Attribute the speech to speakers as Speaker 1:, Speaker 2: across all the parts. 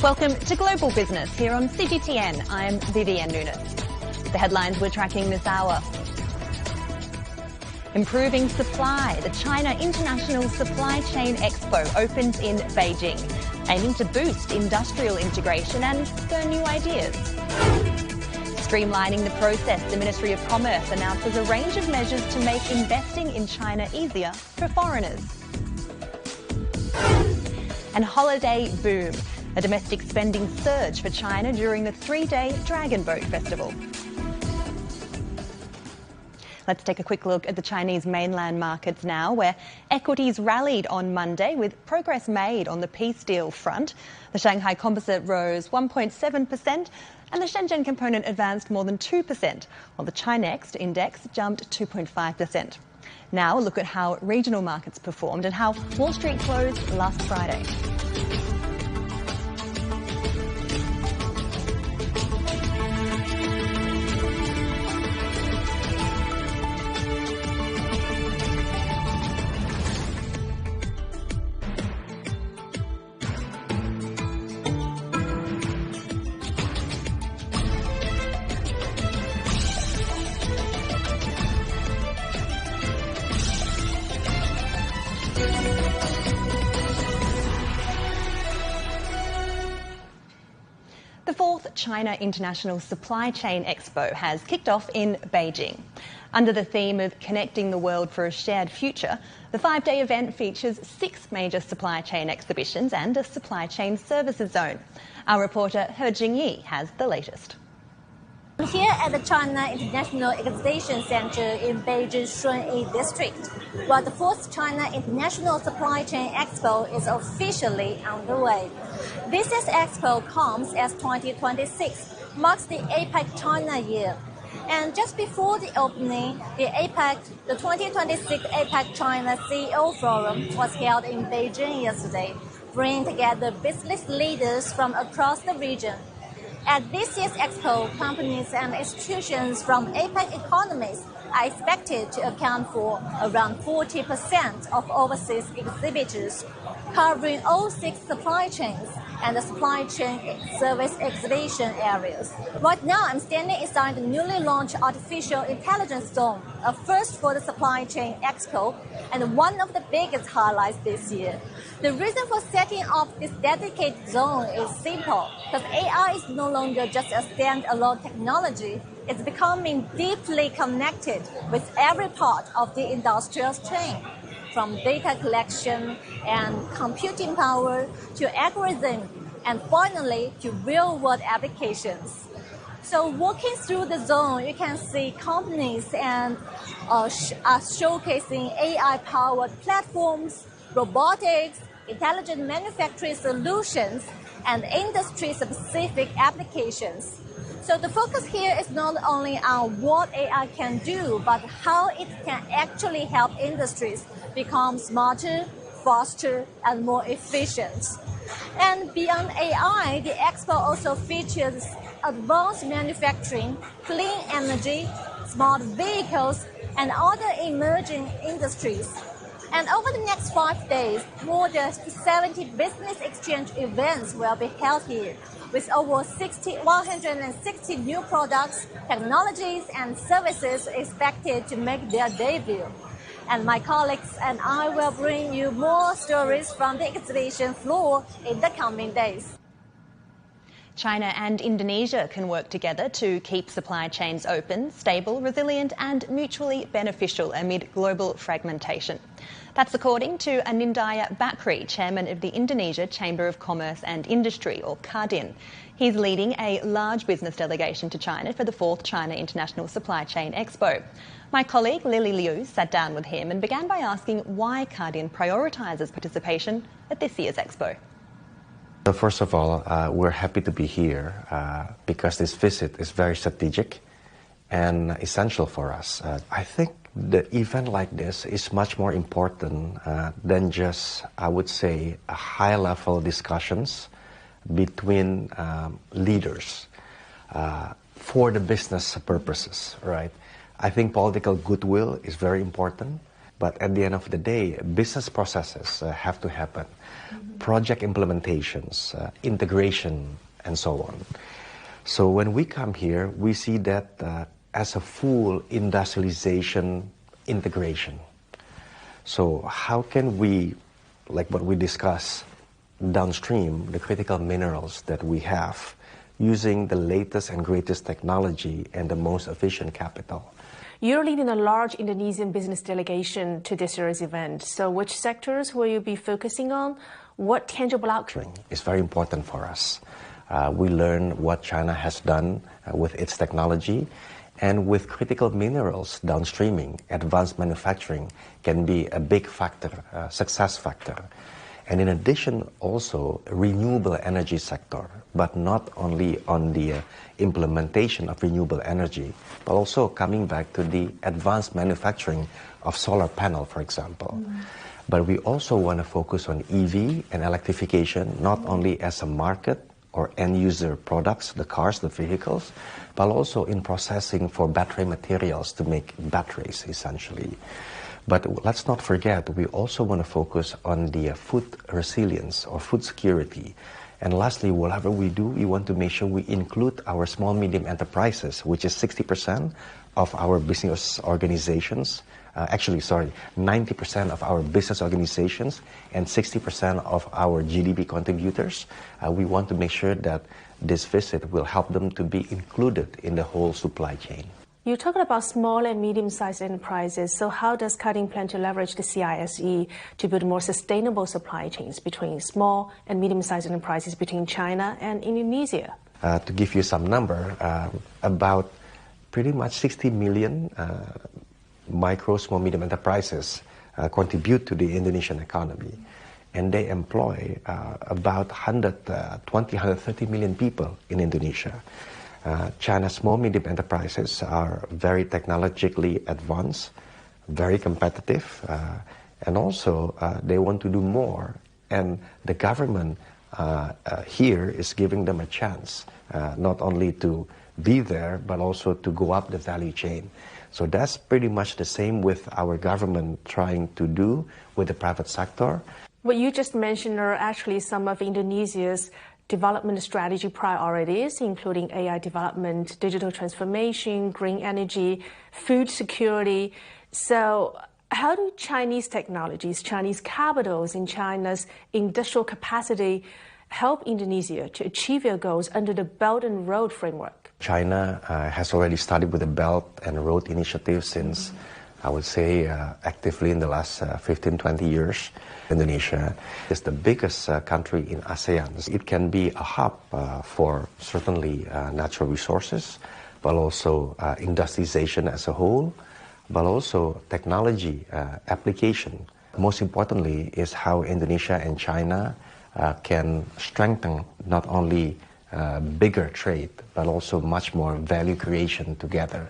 Speaker 1: Welcome to Global Business here on CGTN. I'm Vivienne Nunes. The headlines we're tracking this hour. Improving supply. The China International Supply Chain Expo opens in Beijing, aiming to boost industrial integration and spur new ideas. Streamlining the process, the Ministry of Commerce announces a range of measures to make investing in China easier for foreigners. And holiday boom. A domestic spending surge for China during the three-day Dragon Boat Festival. Let's take a quick look at the Chinese mainland markets now, where equities rallied on Monday with progress made on the peace deal front. The Shanghai Composite rose 1.7% and the Shenzhen Component advanced more than 2%, while the Chinext index jumped 2.5%. Now a look at how regional markets performed and how Wall Street closed last Friday. The fourth China International Supply Chain Expo has kicked off in Beijing. Under the theme of Connecting the World for a Shared Future, the five-day event features 6 major supply chain exhibitions and a supply chain services zone. Our reporter He Jingyi has the latest.
Speaker 2: I'm here at the China International Exhibition Center in Beijing's Shunyi district, where the 4th China International Supply Chain Expo is officially underway. This year's expo comes as 2026 marks the APEC China year. And just before the opening, the 2026 APEC China CEO Forum was held in Beijing yesterday, bringing together business leaders from across the region. At this year's expo, companies and institutions from APEC economies are expected to account for around 40% of overseas exhibitors, covering all 6 supply chains and the supply chain service exhibition areas. Right now, I'm standing inside the newly launched Artificial Intelligence Zone, a first for the Supply Chain Expo and one of the biggest highlights this year. The reason for setting up this dedicated zone is simple, because AI is no longer just a standalone technology. It's becoming deeply connected with every part of the industrial chain, from data collection and computing power to algorithm, and finally to real-world applications. So walking through the zone, you can see companies and are showcasing AI-powered platforms, robotics, intelligent manufacturing solutions, and industry-specific applications. So the focus here is not only on what AI can do, but how it can actually help industries become smarter, faster, and more efficient. And beyond AI, the expo also features advanced manufacturing, clean energy, smart vehicles, and other emerging industries. And over the next 5 days, more than 70 business exchange events will be held here, with over 160 new products, technologies, and services expected to make their debut. And my colleagues and I will bring you more stories from the exhibition floor in the coming days.
Speaker 1: China and Indonesia can work together to keep supply chains open, stable, resilient and mutually beneficial amid global fragmentation. That's according to Anindya Bakri, chairman of the Indonesia Chamber of Commerce and Industry, or CADIN. He's leading a large business delegation to China for the 4th China International Supply Chain Expo. My colleague Lily Liu sat down with him and began by asking why CADIN prioritises participation at this year's expo.
Speaker 3: So first of all, we're happy to be here because this visit is very strategic and essential for us. I think the event like this is much more important than just, I would say, a high-level discussions between leaders for the business purposes, right? I think political goodwill is very important, But at the end of the day, business processes have to happen, project implementations, integration, and so on. So when we come here, we see that as a full industrialization integration. So how can we, like what we discuss downstream, the critical minerals that we have, using the latest and greatest technology and the most efficient capital?
Speaker 4: You're leading a large Indonesian business delegation to this year's event. So which sectors will you be focusing on? What tangible outcomes?
Speaker 3: It's very important for us. We learn what China has done with its technology, and with critical minerals downstreaming, advanced manufacturing can be a big factor, success factor. And in addition, also renewable energy sector, but not only on the implementation of renewable energy, but also coming back to the advanced manufacturing of solar panel, for example. But we also want to focus on EV and electrification, not only as a market or end user products, the cars, the vehicles, but also in processing for battery materials to make batteries, essentially. But let's not forget, we also want to focus on the food resilience or food security. And lastly, whatever we do, we want to make sure we include our small, medium enterprises, which is 60% of our business organizations. 90% of our business organizations and 60% of our GDP contributors. We want to make sure that this visit will help them to be included in the whole supply chain.
Speaker 4: You're talking about small and medium-sized enterprises. So how does Cutting plan to leverage the CISE to build more sustainable supply chains between small and medium-sized enterprises between China and Indonesia?
Speaker 3: To give you some number, about pretty much 60 million micro, small, medium enterprises contribute to the Indonesian economy. And they employ about 130 million people in Indonesia. China's small, medium enterprises are very technologically advanced, very competitive, and also they want to do more. And the government here is giving them a chance, not only to be there, but also to go up the value chain. So that's pretty much the same with our government trying to do with the private sector.
Speaker 4: What you just mentioned are actually some of Indonesia's development strategy priorities, including AI development, digital transformation, green energy, food security. So how do Chinese technologies, Chinese capitals, and China's industrial capacity help Indonesia to achieve your goals under the Belt and Road framework?
Speaker 3: China has already started with the Belt and Road initiative since, I would say, actively in the last 15, 20 years. Indonesia is the biggest country in ASEAN. It can be a hub for certainly natural resources, but also industrialization as a whole, but also technology application. Most importantly is how Indonesia and China can strengthen not only bigger trade, but also much more value creation together.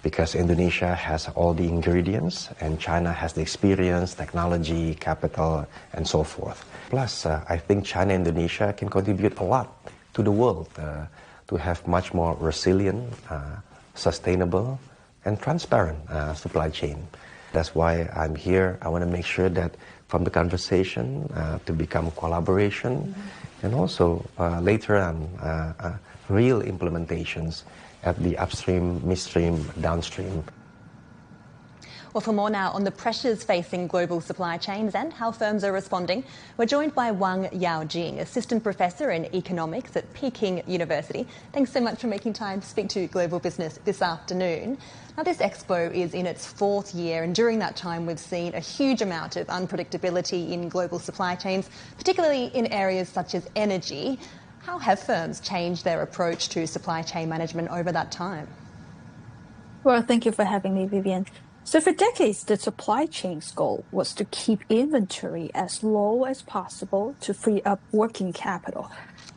Speaker 3: Because Indonesia has all the ingredients and China has the experience, technology, capital, and so forth. Plus, I think China and Indonesia can contribute a lot to the world to have much more resilient, sustainable, and transparent supply chain. That's why I'm here. I want to make sure that from the conversation to become collaboration, and also later on real implementations at the upstream, midstream, downstream.
Speaker 1: Well, for more now on the pressures facing global supply chains and how firms are responding, we're joined by Wang Yaojing, Assistant Professor in Economics at Peking University. Thanks so much for making time to speak to Global Business this afternoon. Now, this expo is in its fourth year, and during that time we've seen a huge amount of unpredictability in global supply chains, particularly in areas such as energy. How have firms changed their approach to supply chain management over that time?
Speaker 5: Well, thank you for having me, Vivian. So for decades, the supply chain's goal was to keep inventory as low as possible to free up working capital.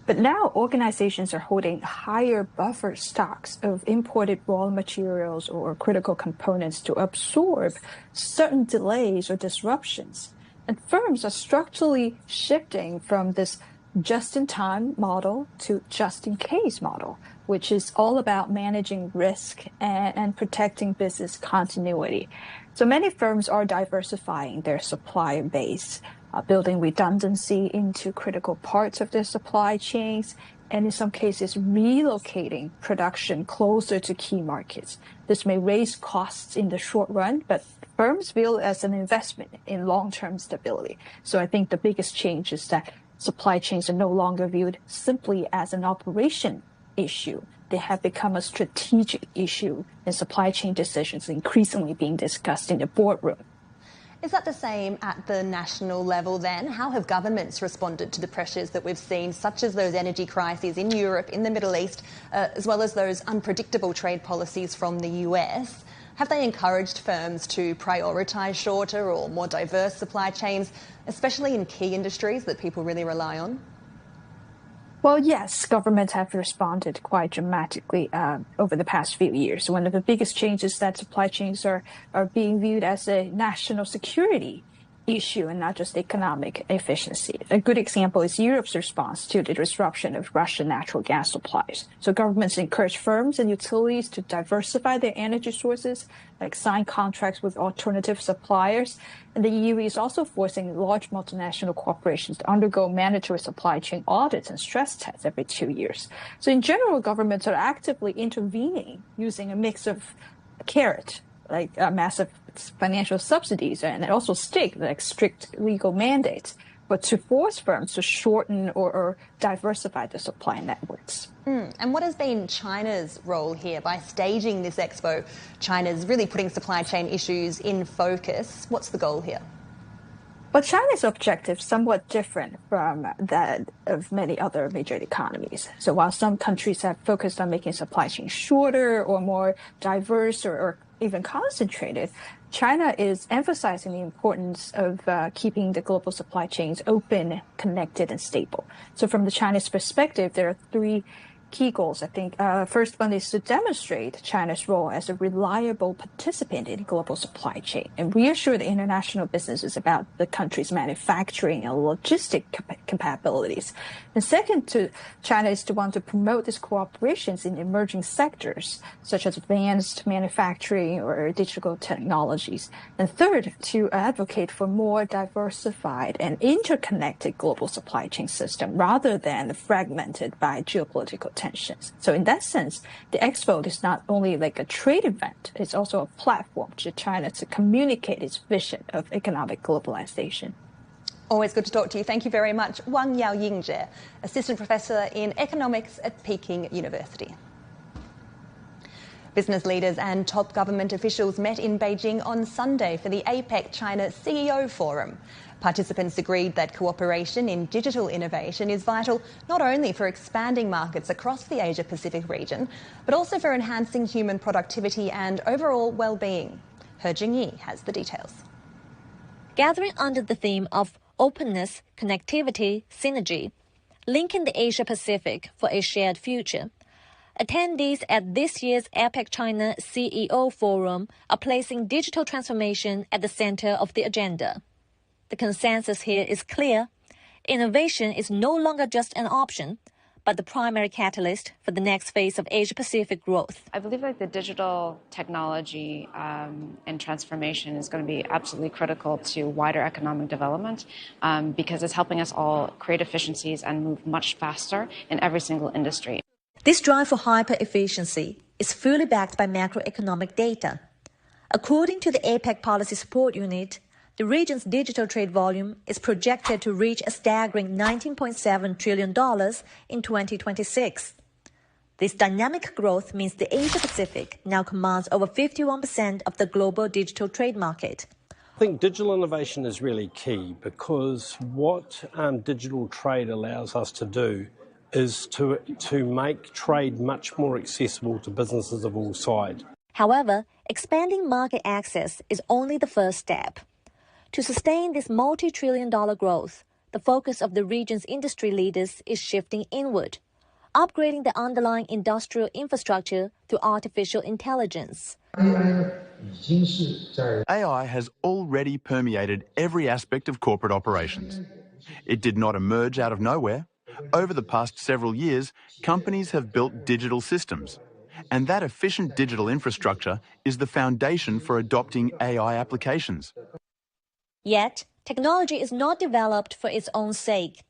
Speaker 5: But now organizations are holding higher buffer stocks of imported raw materials or critical components to absorb certain delays or disruptions. And firms are structurally shifting from this just-in-time model to just-in-case model, which is all about managing risk and protecting business continuity. So many firms are diversifying their supplier base, building redundancy into critical parts of their supply chains, and in some cases relocating production closer to key markets. This may raise costs in the short run, but firms view it as an investment in long-term stability. So I think the biggest change is that supply chains are no longer viewed simply as an operation issue. They have become a strategic issue, and supply chain decisions increasingly being discussed in the boardroom.
Speaker 1: Is that the same at the national level then? How have governments responded to the pressures that we've seen, such as those energy crises in Europe, in the Middle East, as well as those unpredictable trade policies from the US? Have they encouraged firms to prioritise shorter or more diverse supply chains, especially in key industries that people really rely on?
Speaker 5: Well, yes, governments have responded quite dramatically over the past few years. One of the biggest changes is that supply chains are being viewed as a national security issue and not just economic efficiency. A good example is Europe's response to the disruption of Russian natural gas supplies. So governments encourage firms and utilities to diversify their energy sources, like sign contracts with alternative suppliers. And the EU is also forcing large multinational corporations to undergo mandatory supply chain audits and stress tests every 2 years. So in general, governments are actively intervening using a mix of carrot, like massive financial subsidies, and also stick, like strict legal mandates, but to force firms to shorten or diversify the supply networks.
Speaker 1: And what has been China's role here? By staging this expo, China's really putting supply chain issues in focus. What's the goal here?
Speaker 5: But China's objective is somewhat different from that of many other major economies. So while some countries have focused on making supply chains shorter or more diverse or even concentrated, China is emphasizing the importance of keeping the global supply chains open, connected, and stable. So from the Chinese perspective, there are three key goals, I think. First one is to demonstrate China's role as a reliable participant in the global supply chain and reassure the international businesses about the country's manufacturing and logistic capabilities. And second, China is to want to promote these cooperations in emerging sectors, such as advanced manufacturing or digital technologies. And third, to advocate for more diversified and interconnected global supply chain system rather than fragmented by geopolitical tensions. So in that sense, the expo is not only like a trade event, it's also a platform to China to communicate its vision of economic globalization.
Speaker 1: Always good to talk to you. Thank you very much. Wang Yao Yingzhe, Assistant Professor in Economics at Peking University. Business leaders and top government officials met in Beijing on Sunday for the APEC China CEO Forum. Participants agreed that cooperation in digital innovation is vital not only for expanding markets across the Asia-Pacific region, but also for enhancing human productivity and overall well-being. He Jingyi has the details.
Speaker 2: Gathering under the theme of openness, connectivity, synergy, linking the Asia-Pacific for a shared future, attendees at this year's APEC China CEO Forum are placing digital transformation at the center of the agenda. The consensus here is clear. Innovation is no longer just an option, but the primary catalyst for the next phase of Asia-Pacific growth.
Speaker 6: I believe the digital technology and transformation is going to be absolutely critical to wider economic development because it's helping us all create efficiencies and move much faster in every single industry.
Speaker 2: This drive for hyper-efficiency is fully backed by macroeconomic data. According to the APEC Policy Support Unit, the region's digital trade volume is projected to reach a staggering $19.7 trillion in 2026. This dynamic growth means the Asia-Pacific now commands over 51% of the global digital trade market.
Speaker 7: I think digital innovation is really key because what digital trade allows us to do is to make trade much more accessible to businesses of all sides.
Speaker 2: However, expanding market access is only the first step. To sustain this multi-trillion-dollar growth, the focus of the region's industry leaders is shifting inward, upgrading the underlying industrial infrastructure through artificial intelligence.
Speaker 8: AI has already permeated every aspect of corporate operations. It did not emerge out of nowhere. Over the past several years, companies have built digital systems, and that efficient digital infrastructure is the foundation for adopting AI applications.
Speaker 2: Yet, technology is not developed for its own sake.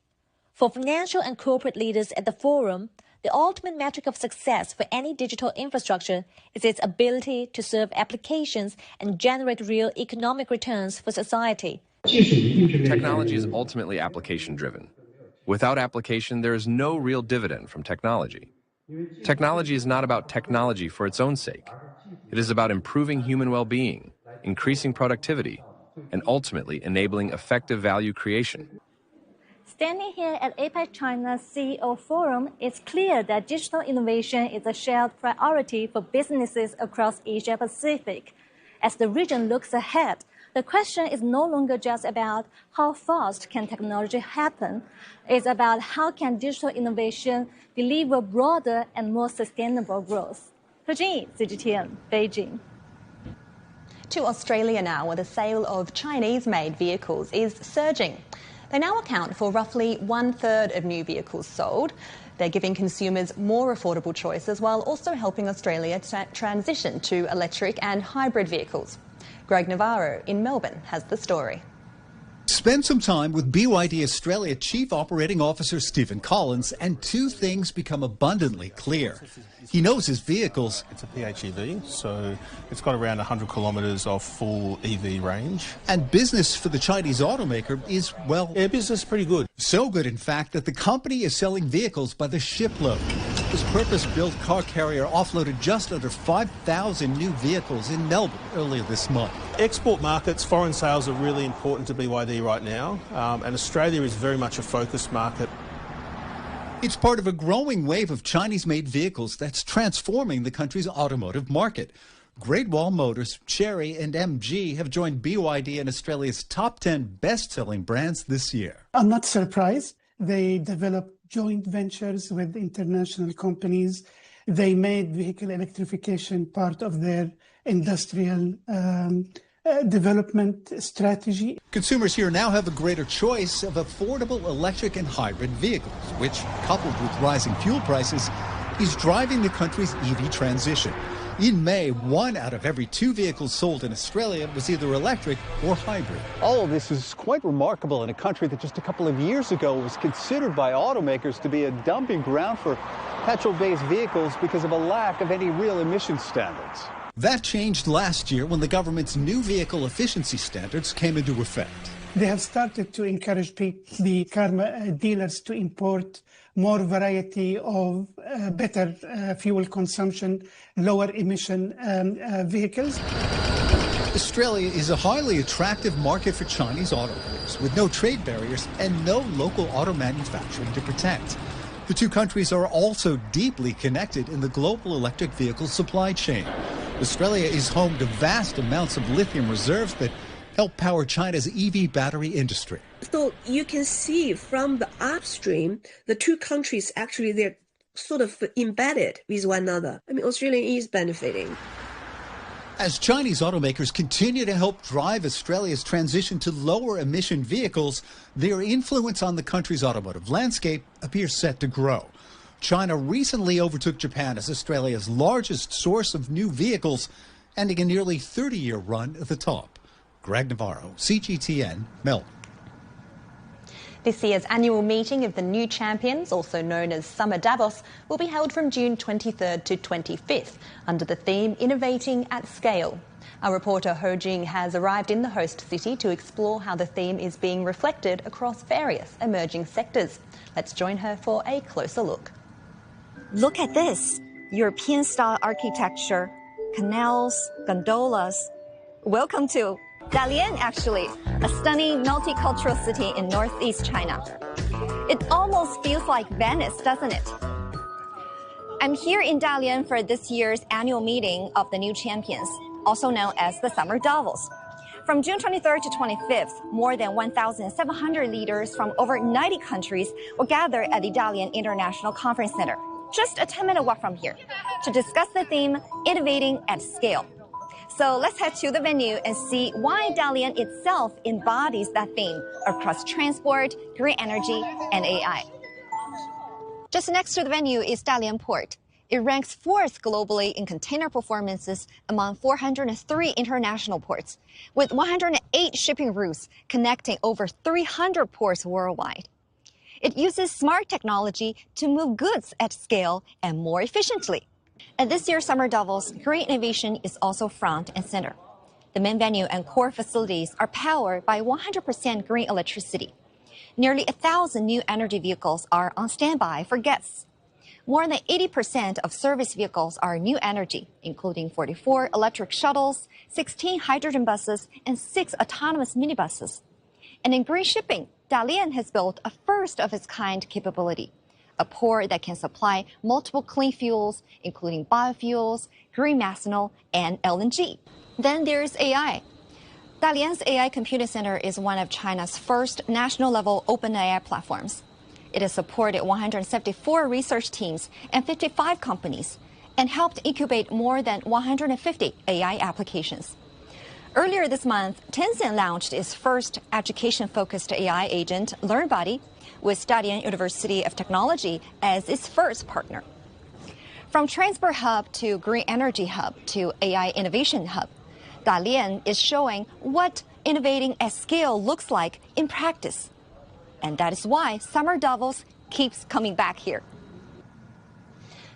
Speaker 2: For financial and corporate leaders at the forum, the ultimate metric of success for any digital infrastructure is its ability to serve applications and generate real economic returns for society.
Speaker 9: Technology is ultimately application-driven. Without application, there is no real dividend from technology. Technology is not about technology for its own sake. It is about improving human well-being, increasing productivity, and ultimately enabling effective value creation.
Speaker 2: Standing here at APEC China's CEO Forum, it's clear that digital innovation is a shared priority for businesses across Asia Pacific. As the region looks ahead, the question is no longer just about how fast can technology happen. It's about how can digital innovation deliver broader and more sustainable growth. He Jing, CGTN, Beijing.
Speaker 1: To Australia now, where the sale of Chinese-made vehicles is surging. They now account for roughly 1/3 of new vehicles sold. They're giving consumers more affordable choices while also helping Australia transition to electric and hybrid vehicles. Greg Navarro in Melbourne has the story.
Speaker 10: Spend some time with BYD Australia Chief Operating Officer Stephen Collins, and two things become abundantly clear. He knows his vehicles.
Speaker 11: It's a PHEV, so it's got around 100 kilometres of full EV range.
Speaker 10: And business for the Chinese automaker is, well...
Speaker 11: Yeah, business is pretty good.
Speaker 10: So good, in fact, that the company is selling vehicles by the shipload. This purpose-built car carrier offloaded just under 5,000 new vehicles in Melbourne earlier this month.
Speaker 11: Export markets, foreign sales are really important to BYD right now, and Australia is very much a focused market.
Speaker 10: It's part of a growing wave of Chinese-made vehicles that's transforming the country's automotive market. Great Wall Motors, Chery and MG have joined BYD in Australia's top 10 best-selling brands this year.
Speaker 12: I'm not surprised. They developed joint ventures with international companies. They made vehicle electrification part of their industrial development strategy.
Speaker 10: Consumers here now have a greater choice of affordable electric and hybrid vehicles, which, coupled with rising fuel prices, is driving the country's EV transition. In May, 1 out of every 2 vehicles sold in Australia was either electric or hybrid.
Speaker 13: All of this is quite remarkable in a country that just a couple of years ago was considered by automakers to be a dumping ground for petrol-based vehicles because of a lack of any real emission standards.
Speaker 10: That changed last year when the government's new vehicle efficiency standards came into effect.
Speaker 12: They have started to encourage the car dealers to import more variety of better fuel consumption, lower emission vehicles.
Speaker 10: Australia is a highly attractive market for Chinese automakers with no trade barriers and no local auto manufacturing to protect. The two countries are also deeply connected in the global electric vehicle supply chain. Australia is home to vast amounts of lithium reserves that help power China's EV battery industry.
Speaker 14: So you can see from the upstream, the two countries actually, they're sort of embedded with one another. I mean, Australia is benefiting.
Speaker 10: As Chinese automakers continue to help drive Australia's transition to lower emission vehicles, their influence on the country's automotive landscape appears set to grow. China recently overtook Japan as Australia's largest source of new vehicles, ending a nearly 30-year run at the top. Greg Navarro, CGTN, Melbourne.
Speaker 1: This year's annual meeting of the New Champions, also known as Summer Davos, will be held from June 23rd to 25th under the theme Innovating at Scale. Our reporter He Jing has arrived in the host city to explore how the theme is being reflected across various emerging sectors. Let's join her for a closer look.
Speaker 15: Look at this, European-style architecture, canals, gondolas. Welcome to Dalian, actually, a stunning multicultural city in northeast China. It almost feels like Venice, doesn't it? I'm here in Dalian for this year's annual meeting of the New Champions, also known as the Summer Davos. From June 23rd to 25th, more than 1,700 leaders from over 90 countries will gather at the Dalian International Conference Center, just a 10-minute walk from here, to discuss the theme, Innovating at Scale. So let's head to the venue and see why Dalian itself embodies that theme across transport, green energy, and AI. Just next to the venue is Dalian Port. It ranks 4th globally in container performances among 403 international ports, with 108 shipping routes connecting over 300 ports worldwide. It uses smart technology to move goods at scale and more efficiently. At this year's Summer Davos, green innovation is also front and center. The main venue and core facilities are powered by 100% green electricity. Nearly 1,000 new energy vehicles are on standby for guests. More than 80% of service vehicles are new energy, including 44 electric shuttles, 16 hydrogen buses, and 6 autonomous minibuses. And in green shipping, Dalian has built a first-of-its-kind capability, a port that can supply multiple clean fuels, including biofuels, green methanol, and LNG. Then there's AI. Dalian's AI Computing Center is one of China's first national-level open AI platforms. It has supported 174 research teams and 55 companies and helped incubate more than 150 AI applications. Earlier this month, Tencent launched its first education-focused AI agent, LearnBuddy, with Dalian University of Technology as its first partner. From Transport Hub to Green Energy Hub to AI Innovation Hub, Dalian is showing what innovating at scale looks like in practice. And that is why Summer Davos keeps coming back here.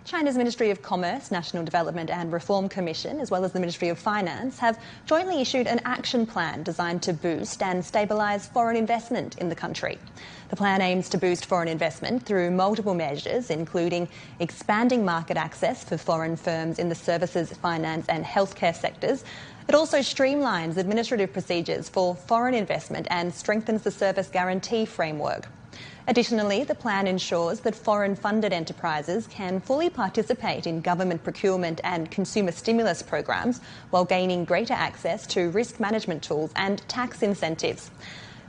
Speaker 1: China's Ministry of Commerce, National Development and Reform Commission, as well as the Ministry of Finance, have jointly issued an action plan designed to boost and stabilise foreign investment in the country. The plan aims to boost foreign investment through multiple measures, including expanding market access for foreign firms in the services, finance and healthcare sectors. It also streamlines administrative procedures for foreign investment and strengthens the service guarantee framework. Additionally, the plan ensures that foreign-funded enterprises can fully participate in government procurement and consumer stimulus programs while gaining greater access to risk management tools and tax incentives.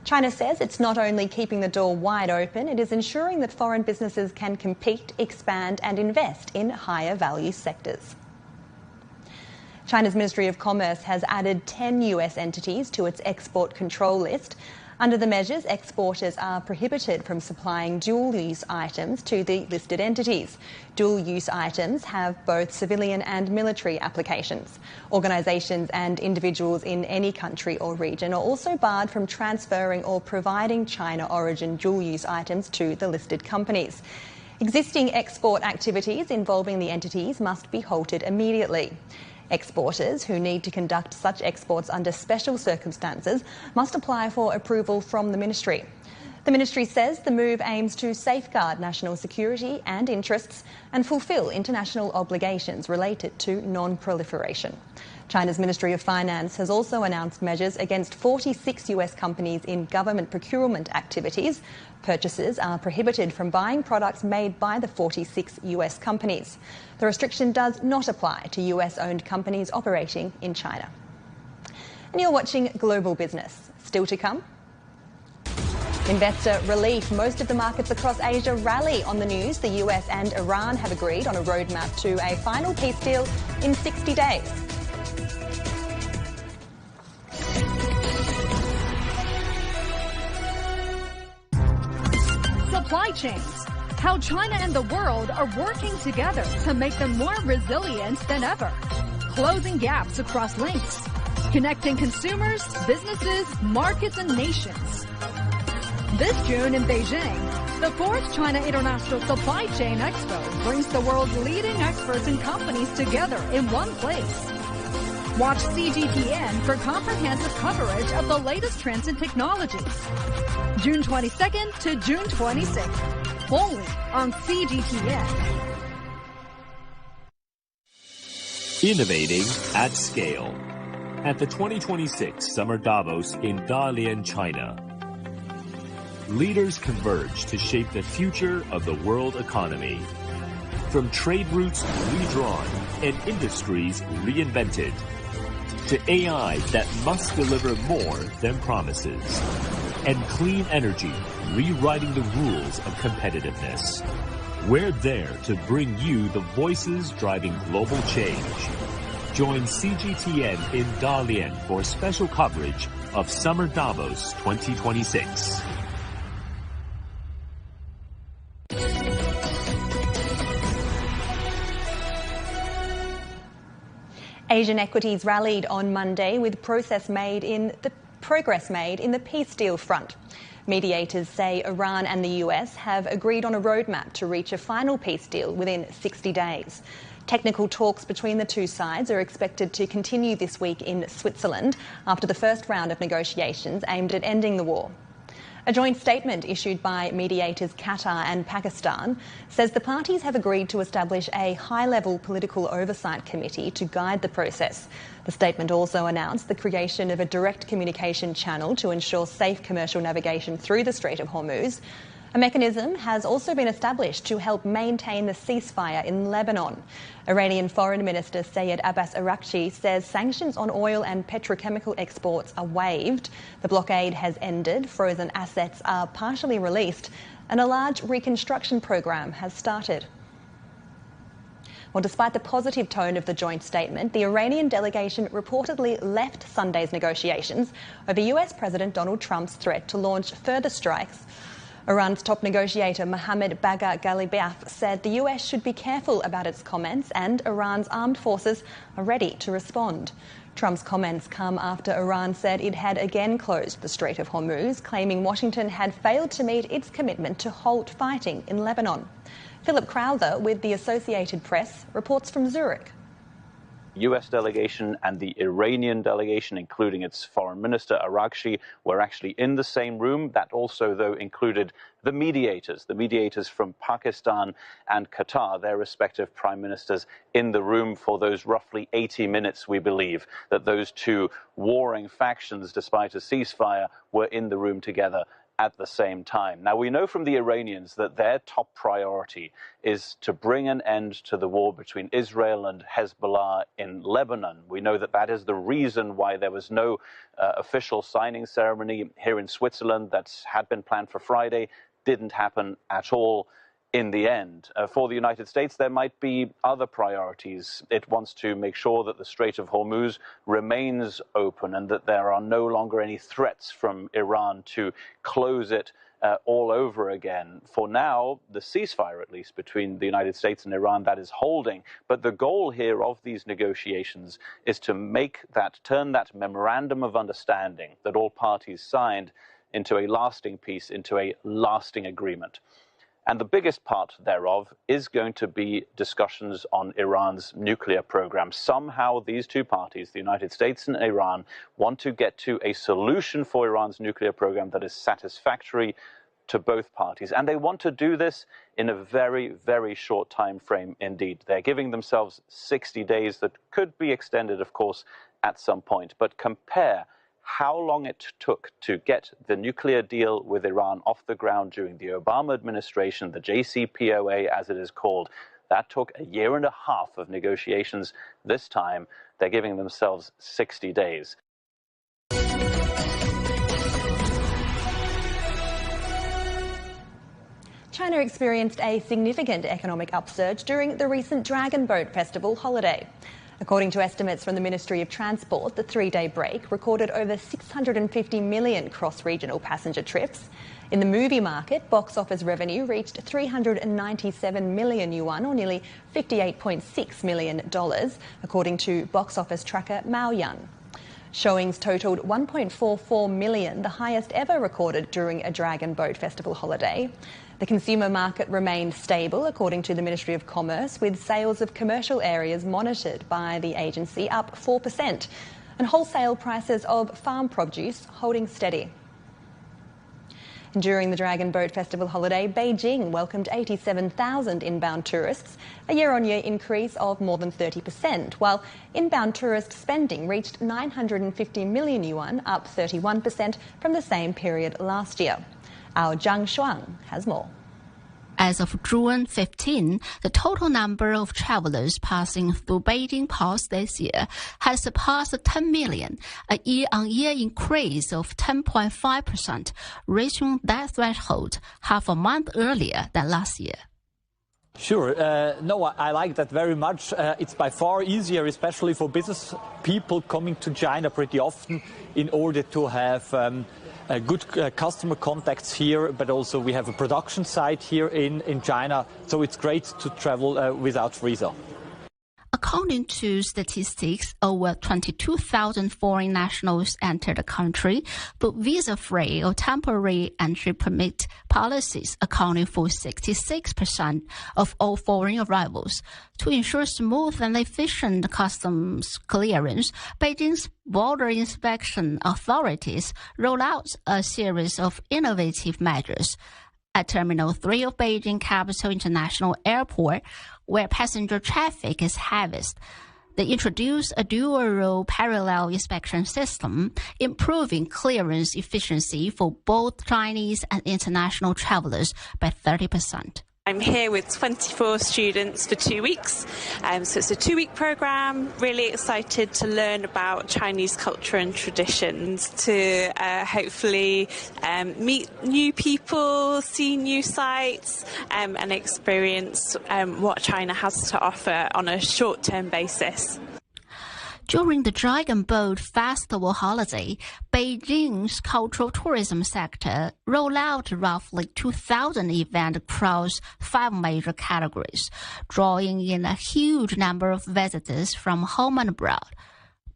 Speaker 1: China says it's not only keeping the door wide open, it is ensuring that foreign businesses can compete, expand and invest in higher value sectors. China's Ministry of Commerce has added 10 US entities to its export control list. Under the measures, exporters are prohibited from supplying dual-use items to the listed entities. Dual-use items have both civilian and military applications. Organisations and individuals in any country or region are also barred from transferring or providing China-origin dual-use items to the listed companies. Existing export activities involving the entities must be halted immediately. Exporters who need to conduct such exports under special circumstances must apply for approval from the ministry. The ministry says the move aims to safeguard national security and interests and fulfil international obligations related to non-proliferation. China's Ministry of Finance has also announced measures against 46 US companies in government procurement activities. Purchasers are prohibited from buying products made by the 46 US companies. The restriction does not apply to US-owned companies operating in China. And you're watching Global Business. Still to come. Investor relief. Most of the markets across Asia rally on the news. The US and Iran have agreed on a roadmap to a final peace deal in 60 days.
Speaker 16: Supply chains. How China and the world are working together to make them more resilient than ever. Closing gaps across links. Connecting consumers, businesses, markets, and nations. This June in Beijing, the 4th China International Supply Chain Expo brings the world's leading experts and companies together in one place. Watch CGTN for comprehensive coverage of the latest trends and technologies. June 22nd to June 26th, only on CGTN.
Speaker 17: Innovating at scale. At the 2026 Summer Davos in Dalian, China, leaders converge to shape the future of the world economy. From trade routes redrawn and industries reinvented, to AI that must deliver more than promises, and clean energy rewriting the rules of competitiveness. We're there to bring you the voices driving global change. Join CGTN in Dalian for special coverage of Summer Davos 2026.
Speaker 1: Asian equities rallied on Monday with progress made in the peace deal front. Mediators say Iran and the US have agreed on a roadmap to reach a final peace deal within 60 days. Technical talks between the two sides are expected to continue this week in Switzerland after the first round of negotiations aimed at ending the war. A joint statement issued by mediators Qatar and Pakistan says the parties have agreed to establish a high-level political oversight committee to guide the process. The statement also announced the creation of a direct communication channel to ensure safe commercial navigation through the Strait of Hormuz. A mechanism has also been established to help maintain the ceasefire in Lebanon. Iranian Foreign Minister Sayed Abbas Araghchi says sanctions on oil and petrochemical exports are waived. The blockade has ended, frozen assets are partially released, and a large reconstruction program has started. Well, despite the positive tone of the joint statement, the Iranian delegation reportedly left Sunday's negotiations over US President Donald Trump's threat to launch further strikes. Iran's top negotiator Mohammad Bagher Ghalibaf said the US should be careful about its comments and Iran's armed forces are ready to respond. Trump's comments come after Iran said it had again closed the Strait of Hormuz, claiming Washington had failed to meet its commitment to halt fighting in Lebanon. Philip Crowther with the Associated Press reports from Zurich.
Speaker 18: US delegation and the Iranian delegation, including its foreign minister Araghchi, were actually in the same room. That also, though, included the mediators from Pakistan and Qatar, their respective prime ministers, in the room for those roughly 80 minutes, we believe, that those two warring factions, despite a ceasefire, were in the room together at the same time. Now, we know from the Iranians that their top priority is to bring an end to the war between Israel and Hezbollah in Lebanon. We know that that is the reason why there was no official signing ceremony here in Switzerland that had been planned for Friday, didn't happen at all in the end. For the United States, there might be other priorities. It wants to make sure that the Strait of Hormuz remains open and that there are no longer any threats from Iran to close it all over again. For now, the ceasefire, at least, between the United States and Iran, that is holding. But the goal here of these negotiations is to turn that memorandum of understanding that all parties signed into a lasting peace, into a lasting agreement. And the biggest part thereof is going to be discussions on Iran's nuclear program. Somehow these two parties, the United States and Iran, want to get to a solution for Iran's nuclear program that is satisfactory to both parties. And they want to do this in a very, very short time frame indeed. They're giving themselves 60 days that could be extended, of course, at some point. But compare how long it took to get the nuclear deal with Iran off the ground during the Obama administration, the JCPOA as it is called. That took a year and a half of negotiations. This time, they're giving themselves 60 days.
Speaker 1: China experienced a significant economic upsurge during the recent Dragon Boat Festival holiday. According to estimates from the Ministry of Transport, the three-day break recorded over 650 million cross-regional passenger trips. In the movie market, box office revenue reached 397 million yuan, or nearly $58.6 million, according to box office tracker Maoyan. Showings totaled 1.44 million, the highest ever recorded during a Dragon Boat Festival holiday. The consumer market remained stable, according to the Ministry of Commerce, with sales of commercial areas monitored by the agency up 4% and wholesale prices of farm produce holding steady. During the Dragon Boat Festival holiday, Beijing welcomed 87,000 inbound tourists, a year-on-year increase of more than 30%, while inbound tourist spending reached 950 million yuan, up 31% from the same period last year. Our Zhang Shuang has more.
Speaker 19: As of June 15, the total number of travelers passing through Beijing ports this year has surpassed 10 million, a year-on-year increase of 10.5%, reaching that threshold half a month earlier than last year.
Speaker 20: Sure. No, I like that very much. It's by far easier, especially for business people coming to China pretty often in order to have good customer contacts here, but also we have a production site here in China, so it's great to travel without visa.
Speaker 19: According to statistics, over 22,000 foreign nationals entered the country, but visa-free or temporary entry permit policies accounting for 66% of all foreign arrivals. To ensure smooth and efficient customs clearance, Beijing's border inspection authorities rolled out a series of innovative measures. At Terminal 3 of Beijing Capital International Airport, where passenger traffic is heaviest, they introduced a dual-row parallel inspection system, improving clearance efficiency for both Chinese and international travelers by 30%.
Speaker 21: I'm here with 24 students for 2 weeks. So it's a 2-week program, really excited to learn about Chinese culture and traditions, to hopefully meet new people, see new sites, and experience what China has to offer on a short-term basis.
Speaker 19: During the Dragon Boat Festival holiday, Beijing's cultural tourism sector rolled out roughly 2,000 events across 5 major categories, drawing in a huge number of visitors from home and abroad.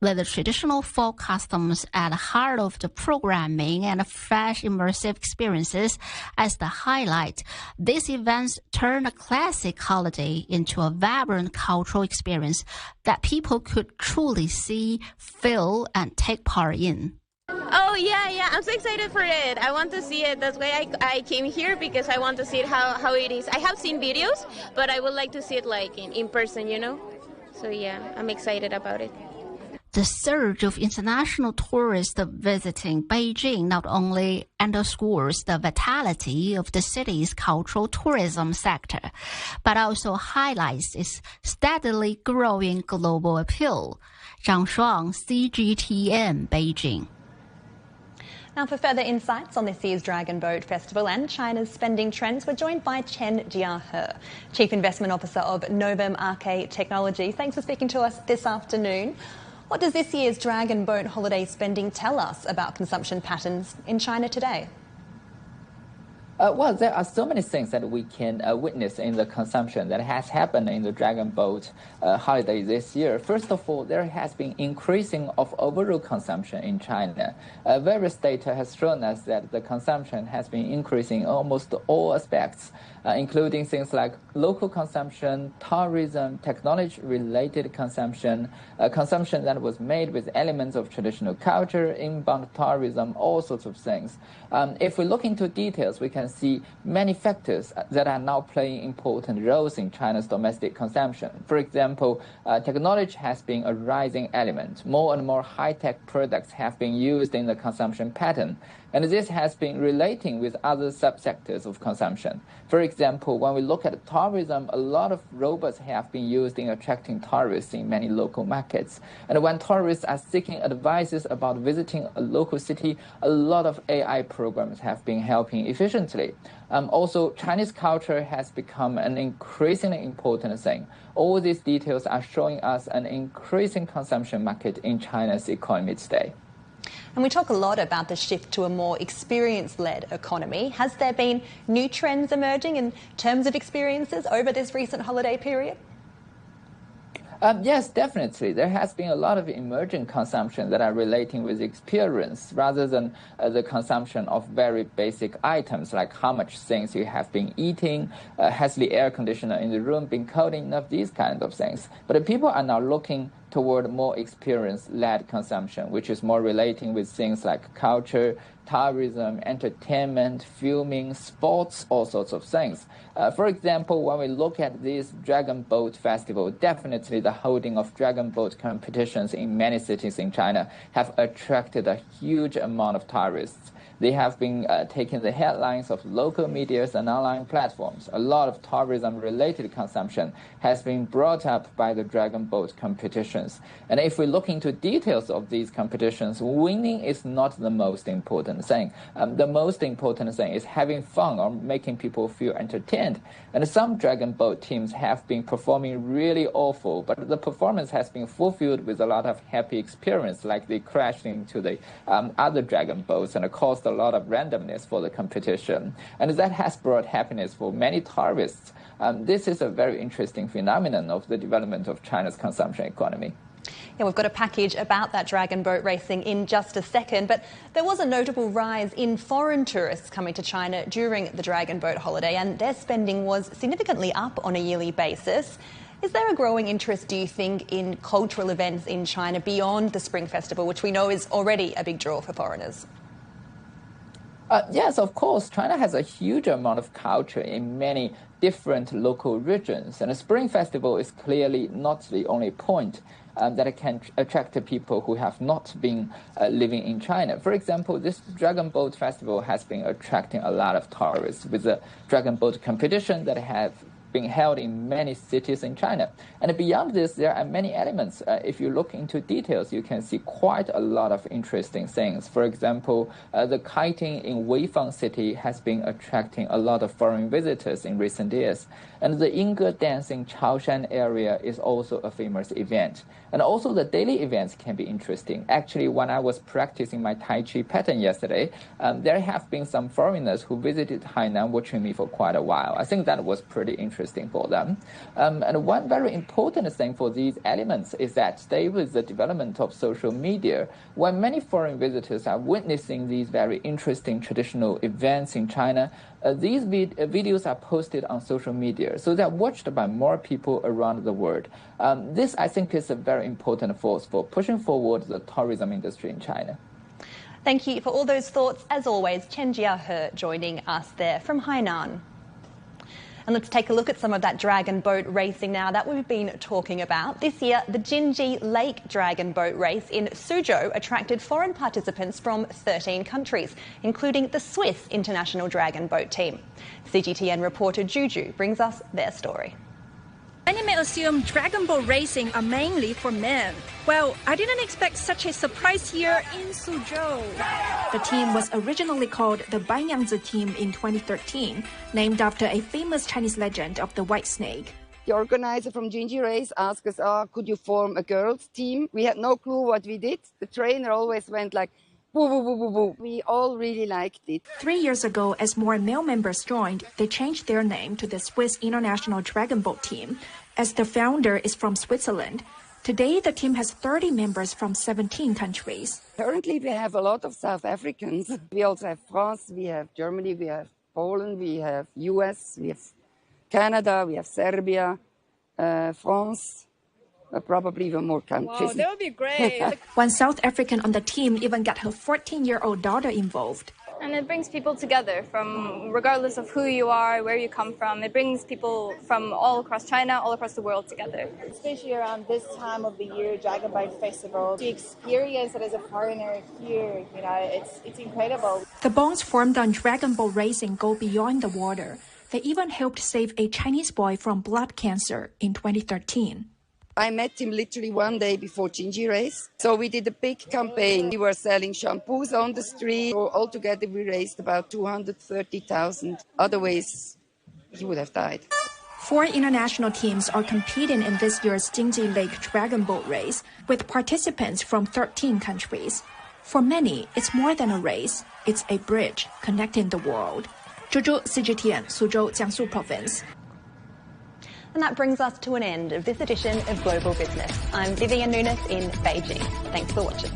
Speaker 19: With the traditional folk customs at the heart of the programming and fresh immersive experiences as the highlight, these events turn a classic holiday into a vibrant cultural experience that people could truly see, feel, and take part in.
Speaker 22: Oh, yeah, I'm so excited for it. I want to see it. That's why I came here, because I want to see it how it is. I have seen videos, but I would like to see it like in person, you know? So yeah, I'm excited about it.
Speaker 19: The surge of international tourists visiting Beijing not only underscores the vitality of the city's cultural tourism sector, but also highlights its steadily growing global appeal. Zhang Shuang, CGTN, Beijing.
Speaker 1: Now, for further insights on this year's Dragon Boat Festival and China's spending trends, we're joined by Chen Jiahe, Chief Investment Officer of Novum Arcade Technology. Thanks for speaking to us this afternoon. What does this year's Dragon Boat holiday spending tell us about consumption patterns in China today?
Speaker 23: Well, there are so many things that we can witness in the consumption that has happened in the Dragon Boat holiday this year. First of all, there has been increasing of overall consumption in China. Various data has shown us that the consumption has been increasing in almost all aspects, including things like local consumption, tourism, technology-related consumption, consumption that was made with elements of traditional culture, inbound tourism, all sorts of things. If we look into details, we can see many factors that are now playing important roles in China's domestic consumption. For example, technology has been a rising element. More and more high-tech products have been used in the consumption pattern, and this has been relating with other subsectors of consumption. For example, when we look at tourism, a lot of robots have been used in attracting tourists in many local markets. And when tourists are seeking advices about visiting a local city, a lot of AI programs have been helping efficiently. Also, Chinese culture has become an increasingly important thing. All these details are showing us an increasing consumption market in China's economy today.
Speaker 1: And we talk a lot about the shift to a more experience-led economy. Has there been new trends emerging in terms of experiences over this recent holiday period?
Speaker 23: Yes, definitely. There has been a lot of emerging consumption that are relating with experience rather than the consumption of very basic items like how much things you have been eating, has the air conditioner in the room been cold enough, these kinds of things. But people are now looking toward more experience-led consumption, which is more relating with things like culture, tourism, entertainment, filming, sports, all sorts of things. For example, when we look at this Dragon Boat Festival, definitely the holding of Dragon Boat competitions in many cities in China have attracted a huge amount of tourists. They have been taking the headlines of local medias and online platforms. A lot of tourism-related consumption has been brought up by the Dragon Boat competitions. And if we look into details of these competitions, winning is not the most important thing. The most important thing is having fun or making people feel entertained. And some Dragon Boat teams have been performing really awful, but the performance has been fulfilled with a lot of happy experience, like they crashed into the other Dragon Boats and caused a lot of randomness for the competition. And that has brought happiness for many tourists. This is a very interesting phenomenon of the development of China's consumption economy.
Speaker 1: Yeah, we've got a package about that dragon boat racing in just a second, but there was a notable rise in foreign tourists coming to China during the dragon boat holiday, and their spending was significantly up on a yearly basis. Is there a growing interest, do you think, in cultural events in China beyond the Spring Festival, which we know is already a big draw for foreigners?
Speaker 23: Yes, of course. China has a huge amount of culture in many different local regions, and the Spring Festival is clearly not the only point that can attract people who have not been living in China. For example, this Dragon Boat Festival has been attracting a lot of tourists with a Dragon Boat competition that have been held in many cities in China. And beyond this, there are many elements. If you look into details, you can see quite a lot of interesting things. For example, the kiting in Weifang city has been attracting a lot of foreign visitors in recent years. And the Yingge dance in Chaoshan area is also a famous event. And also the daily events can be interesting. Actually, when I was practicing my Tai Chi pattern yesterday, there have been some foreigners who visited Hainan watching me for quite a while. I think that was pretty interesting for them. And one very important thing for these elements is that they, with the development of social media, when many foreign visitors are witnessing these very interesting traditional events in China, these videos are posted on social media, so they're watched by more people around the world. This, I think, is a very important force for pushing forward the tourism industry in China.
Speaker 1: Thank you for all those thoughts. As always, Chen Jia He joining us there from Hainan. And let's take a look at some of that dragon boat racing now that we've been talking about. This year, the Jinji Lake Dragon Boat Race in Suzhou attracted foreign participants from 13 countries, including the Swiss International Dragon Boat Team. CGTN reporter Juju brings us their story.
Speaker 3: Many may assume dragon boat racing are mainly for men. Well, I didn't expect such a surprise here in Suzhou. The team was originally called the Banyangzi team in 2013, named after a famous Chinese legend of the white snake.
Speaker 4: The organizer from Jinji Race asked us, could you form a girls' team? We had no clue what we did. The trainer always went like, boo, boo, boo, boo, boo. We all really liked it.
Speaker 3: 3 years ago, as more male members joined, they changed their name to the Swiss International Dragon Boat Team, as the founder is from Switzerland. Today, the team has 30 members from 17 countries.
Speaker 4: Currently, we have a lot of South Africans. We also have France, we have Germany, we have Poland, we have US, we have Canada, we have Serbia, France. Probably even more countries.
Speaker 3: Wow, that would be great. One South African on the team even got her 14-year-old daughter involved.
Speaker 5: And it brings people together from regardless of who you are, where you come from. It brings people from all across China, all across the world together.
Speaker 24: Especially around this time of the year, Dragon Boat Festival, to experience it as a foreigner here, you know, it's incredible.
Speaker 3: The bonds formed on dragon boat racing go beyond the water. They even helped save a Chinese boy from blood cancer in 2013.
Speaker 4: I met him literally one day before Jinji Race. So we did a big campaign. We were selling shampoos on the street. Altogether, we raised about 230,000. Otherwise, he would have died.
Speaker 3: 4 international teams are competing in this year's Jinji Lake Dragon Boat Race, with participants from 13 countries. For many, it's more than a race. It's a bridge connecting the world. Zhuzhou, CGTN, Suzhou, Jiangsu Province.
Speaker 1: And that brings us to an end of this edition of Global Business. I'm Vivian Nunes in Beijing. Thanks for watching.